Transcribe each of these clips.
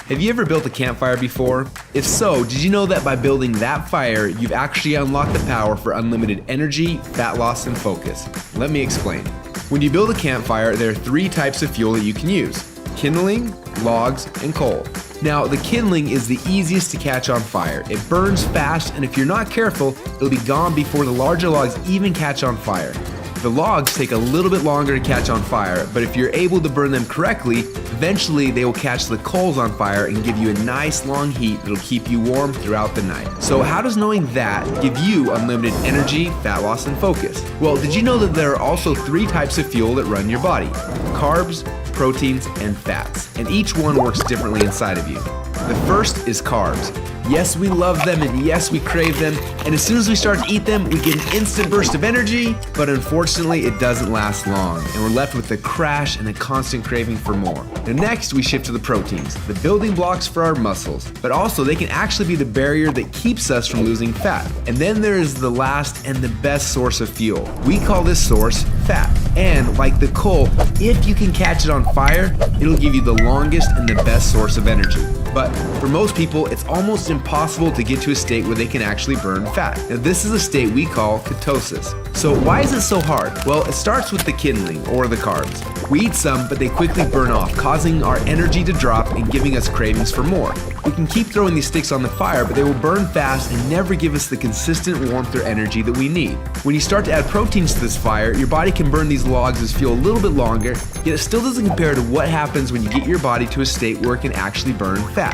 Have you ever built a campfire before? If so, did you know that by building that fire, you've actually unlocked the power for unlimited energy, fat loss, and focus? Let me explain. When you build a campfire, there are 3 types of fuel that you can use: kindling, logs, and coal. Now, the kindling is the easiest to catch on fire. It burns fast, and if you're not careful, it'll be gone before the larger logs even catch on fire. The logs take a little bit longer to catch on fire, but if you're able to burn them correctly, eventually they will catch the coals on fire and give you a nice long heat that'll keep you warm throughout the night. So how does knowing that give you unlimited energy, fat loss, and focus? Well, did you know that there are also 3 types of fuel that run your body? Carbs, proteins, and fats, and each one works differently inside of you. The first is carbs. Yes, we love them, and yes, we crave them, and as soon as we start to eat them, we get an instant burst of energy, but unfortunately, it doesn't last long, and we're left with a crash and a constant craving for more. And next, we shift to the proteins, the building blocks for our muscles, but also they can actually be the barrier that keeps us from losing fat. And then there is the last and the best source of fuel. We call this source fat. And like the coal, if you can catch it on fire, it'll give you the longest and the best source of energy. But for most people, it's almost impossible to get to a state where they can actually burn fat. Now, this is a state we call ketosis. So why is it so hard? Well, it starts with the kindling, or the carbs. We eat some, but they quickly burn off, causing our energy to drop and giving us cravings for more. We can keep throwing these sticks on the fire, but they will burn fast and never give us the consistent warmth or energy that we need. When you start to add proteins to this fire, your body can burn these logs as fuel a little bit longer, yet it still doesn't compare to what happens when you get your body to a state where it can actually burn fat.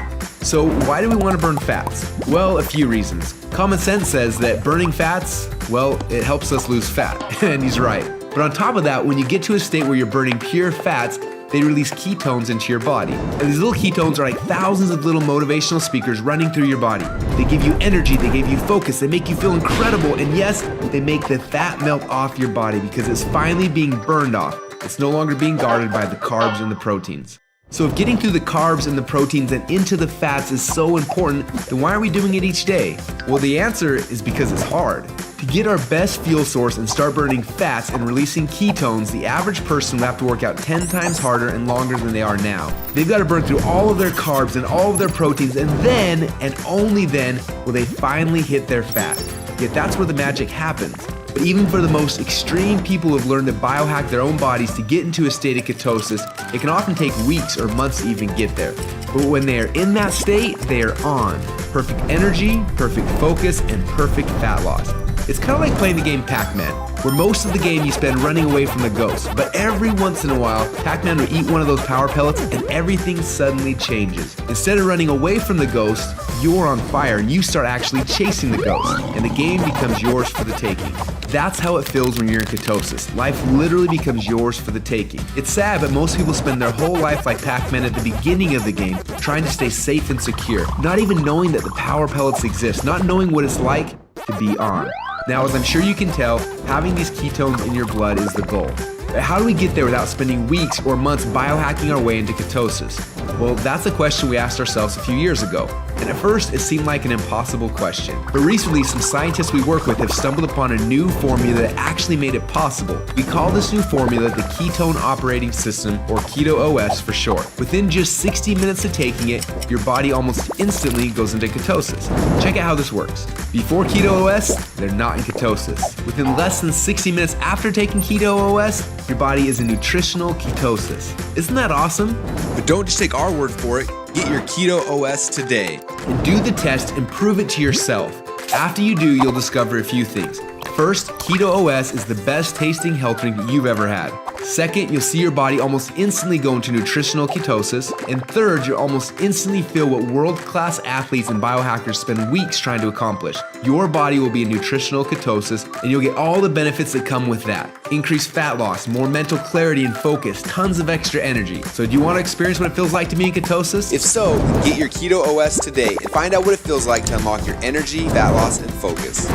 So why do we want to burn fats? Well, a few reasons. Common sense says that burning fats, well, it helps us lose fat, and he's right. But on top of that, when you get to a state where you're burning pure fats, they release ketones into your body. And these little ketones are like thousands of little motivational speakers running through your body. They give you energy, they give you focus, they make you feel incredible, and yes, they make the fat melt off your body because it's finally being burned off. It's no longer being guarded by the carbs and the proteins. So if getting through the carbs and the proteins and into the fats is so important, then why are we doing it each day? Well, the answer is because it's hard. To get our best fuel source and start burning fats and releasing ketones, the average person will have to work out 10 times harder and longer than they are now. They've got to burn through all of their carbs and all of their proteins, and then, and only then, will they finally hit their fat. Yet that's where the magic happens. But even for the most extreme people who have learned to biohack their own bodies to get into a state of ketosis, it can often take weeks or months to even get there. But when they are in that state, they are on. Perfect energy, perfect focus, and perfect fat loss. It's kind of like playing the game Pacman, where most of the game you spend running away from the ghost, but every once in a while, Pacman will eat one of those power pellets and everything suddenly changes. Instead of running away from the ghost, you're on fire and you start actually chasing the ghost, and the game becomes yours for the taking. That's how it feels when you're in ketosis. Life literally becomes yours for the taking. It's sad, but most people spend their whole life like Pac-Man at the beginning of the game, trying to stay safe and secure, not even knowing that the power pellets exist, not knowing what it's like to be on. Now, as I'm sure you can tell, having these ketones in your blood is the goal. But how do we get there without spending weeks or months biohacking our way into ketosis? Well, that's a question we asked ourselves a few years ago. And at first, it seemed like an impossible question. But recently, some scientists we work with have stumbled upon a new formula that actually made it possible. We call this new formula the Ketone Operating System, or Keto OS for short. Within just 60 minutes of taking it, your body almost instantly goes into ketosis. Check out how this works. Before Keto OS, they're not in ketosis. Within less than 60 minutes after taking Keto OS, your body is in nutritional ketosis. Isn't that awesome? But don't just take our word for it. Get your Keto OS today and do the test and prove it to yourself. After you do, you'll discover a few things. First, Keto OS is the best tasting health drink you've ever had. Second, you'll see your body almost instantly go into nutritional ketosis. And third, you'll almost instantly feel what world-class athletes and biohackers spend weeks trying to accomplish. Your body will be in nutritional ketosis, and you'll get all the benefits that come with that. Increased fat loss, more mental clarity and focus, tons of extra energy. So do you want to experience what it feels like to be in ketosis? If so, get your Keto OS today and find out what it feels like to unlock your energy, fat loss, and focus.